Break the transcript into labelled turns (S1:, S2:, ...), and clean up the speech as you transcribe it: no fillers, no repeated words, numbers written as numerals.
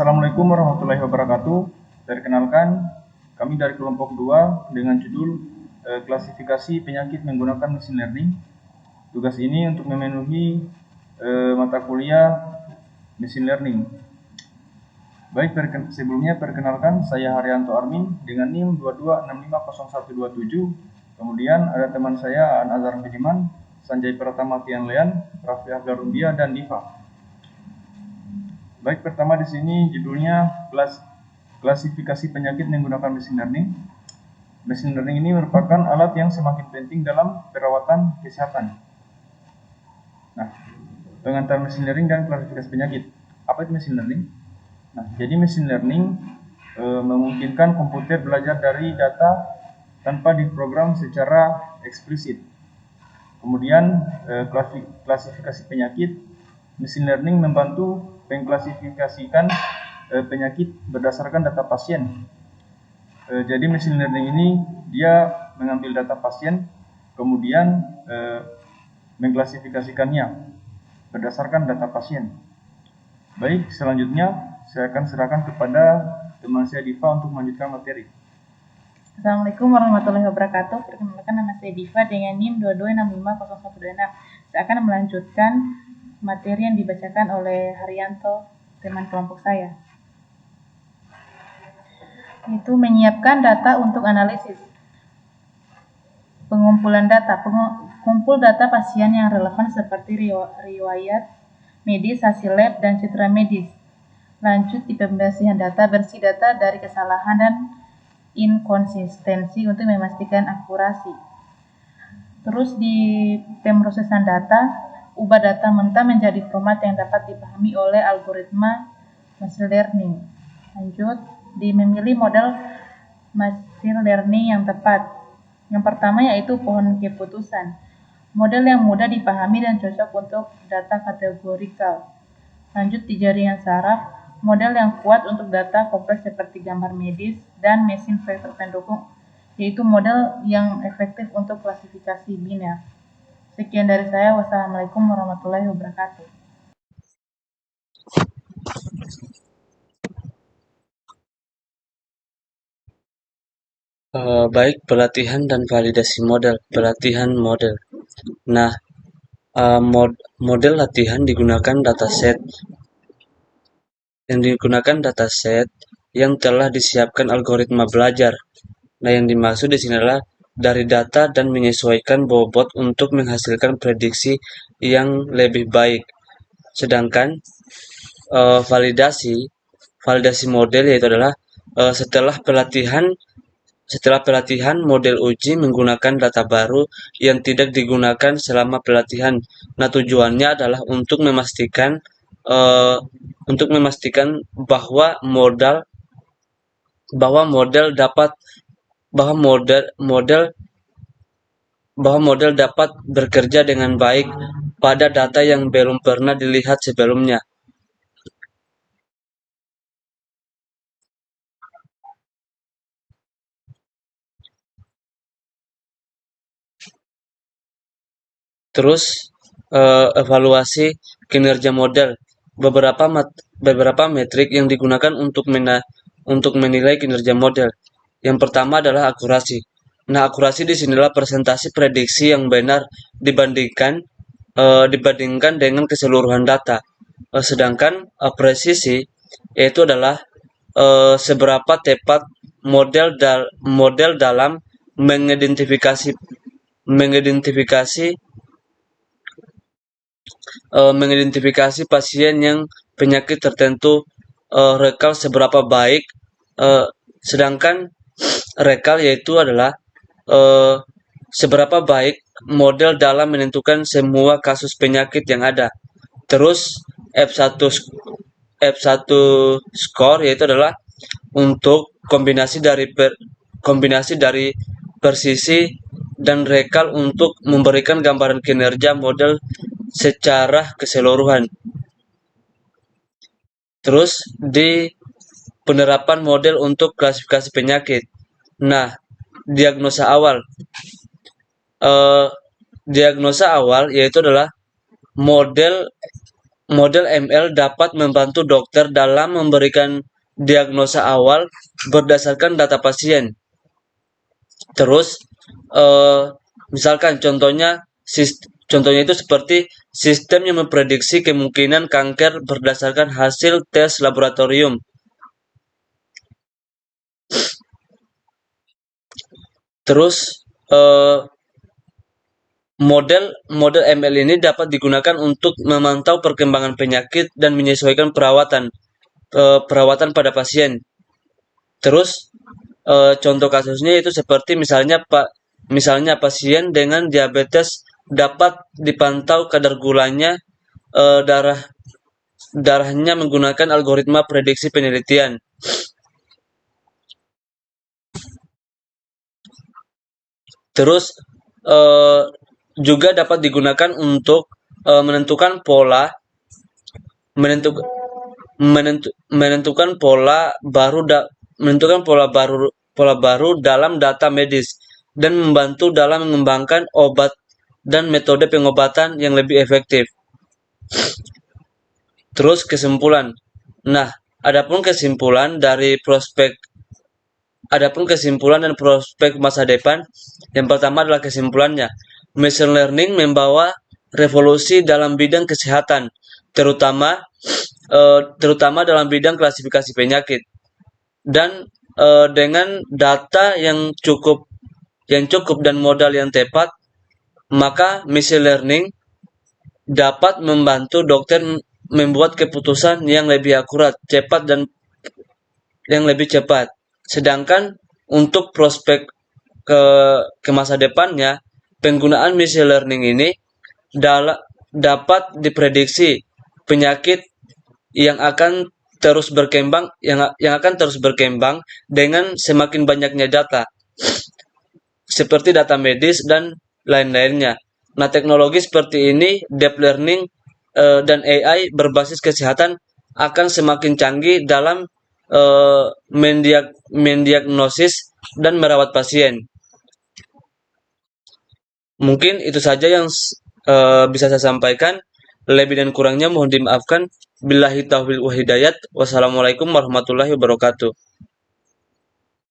S1: Assalamualaikum warahmatullahi wabarakatuh. Perkenalkan, kami dari kelompok 2 dengan judul klasifikasi penyakit menggunakan mesin learning. Tugas ini untuk memenuhi mata kuliah mesin learning. Baik, sebelumnya perkenalkan, saya Haryanto Armin dengan NIM 22650127. Kemudian ada teman saya An Azhar Budiman, Sanjay Pratama Tian Lean, Raffi Afgarumbia, dan Diva. Baik, pertama di sini judulnya klasifikasi penyakit menggunakan mesin learning. Mesin learning ini merupakan alat yang semakin penting dalam perawatan kesehatan. Nah, pengantar mesin learning dan klasifikasi penyakit. Apa itu mesin learning? Nah, jadi mesin learning memungkinkan komputer belajar dari data tanpa diprogram secara eksplisit. Kemudian klasifikasi penyakit. Mesin learning membantu mengklasifikasikan penyakit berdasarkan data pasien. Jadi mesin learning ini dia mengambil data pasien, kemudian mengklasifikasikannya berdasarkan data pasien. Baik, selanjutnya saya akan serahkan kepada teman saya Diva untuk melanjutkan materi.
S2: Assalamualaikum warahmatullahi wabarakatuh. Perkenalkan, nama saya Diva dengan NIM 22650126. Saya akan melanjutkan materi yang dibacakan oleh Haryanto, teman kelompok saya. Itu menyiapkan data untuk analisis. Pengumpulan data. Kumpul data pasien yang relevan seperti riwayat medis, hasil lab, dan citra medis. Lanjut di pembersihan data, bersih data dari kesalahan dan inkonsistensi untuk memastikan akurasi. Terus di pemrosesan data, ubah data mentah menjadi format yang dapat dipahami oleh algoritma machine learning. Lanjut di memilih model machine learning yang tepat. Yang pertama yaitu pohon keputusan. Model yang mudah dipahami dan cocok untuk data kategorikal. Lanjut di jaringan saraf, model yang kuat untuk data kompleks seperti gambar medis, dan mesin vektor pendukung, yaitu model yang efektif untuk klasifikasi biner. Sekian dari saya. Wassalamualaikum warahmatullahi wabarakatuh.
S3: Baik, pelatihan dan validasi model. Pelatihan model. Nah, model latihan digunakan dataset yang telah disiapkan algoritma belajar. Nah, yang dimaksud di sini adalah dari data dan menyesuaikan bobot untuk menghasilkan prediksi yang lebih baik. Sedangkan validasi model yaitu adalah setelah pelatihan model uji menggunakan data baru yang tidak digunakan selama pelatihan. Nah, tujuannya adalah untuk memastikan bahwa model dapat bekerja dengan baik pada data yang belum pernah dilihat sebelumnya. Terus evaluasi kinerja model. Beberapa metrik yang digunakan untuk menilai kinerja model. Yang pertama adalah akurasi. Nah, akurasi di sinilah presentasi prediksi yang benar dibandingkan dengan keseluruhan data. Sedangkan presisi yaitu adalah seberapa tepat model dalam mengidentifikasi pasien yang penyakit tertentu. Rekal seberapa baik, sedangkan rekal yaitu adalah seberapa baik model dalam menentukan semua kasus penyakit yang ada. Terus F1 score yaitu adalah untuk kombinasi dari persisi dan rekal untuk memberikan gambaran kinerja model secara keseluruhan. Terus di penerapan model untuk klasifikasi penyakit. Nah, diagnosa awal yaitu adalah model ML dapat membantu dokter dalam memberikan diagnosa awal berdasarkan data pasien. Terus, misalkan contohnya itu seperti sistem yang memprediksi kemungkinan kanker berdasarkan hasil tes laboratorium. Terus, model ML ini dapat digunakan untuk memantau perkembangan penyakit dan menyesuaikan perawatan pada pasien. Terus, contoh kasusnya itu seperti misalnya pasien dengan diabetes dapat dipantau kadar gulanya, darahnya menggunakan algoritma prediksi penelitian. Terus, juga dapat digunakan untuk menentukan pola pola baru dalam data medis dan membantu dalam mengembangkan obat dan metode pengobatan yang lebih efektif. Terus kesimpulan. Nah, adapun kesimpulan dan prospek masa depan, yang pertama adalah kesimpulannya. Machine learning membawa revolusi dalam bidang kesehatan, terutama dalam bidang klasifikasi penyakit. Dan dengan data yang cukup dan modal yang tepat, maka machine learning dapat membantu dokter membuat keputusan yang lebih akurat, cepat. Sedangkan untuk prospek ke masa depannya, penggunaan machine learning ini dapat diprediksi penyakit yang akan terus berkembang dengan semakin banyaknya data, seperti data medis dan lain-lainnya. Nah, teknologi seperti ini, deep learning dan AI berbasis kesehatan akan semakin canggih dalam mendiagnosis dan merawat pasien. Mungkin itu saja yang bisa saya sampaikan. Lebih dan kurangnya mohon dimaafkan. Billahi taufiq wa hidayat. Wassalamualaikum warahmatullahi wabarakatuh.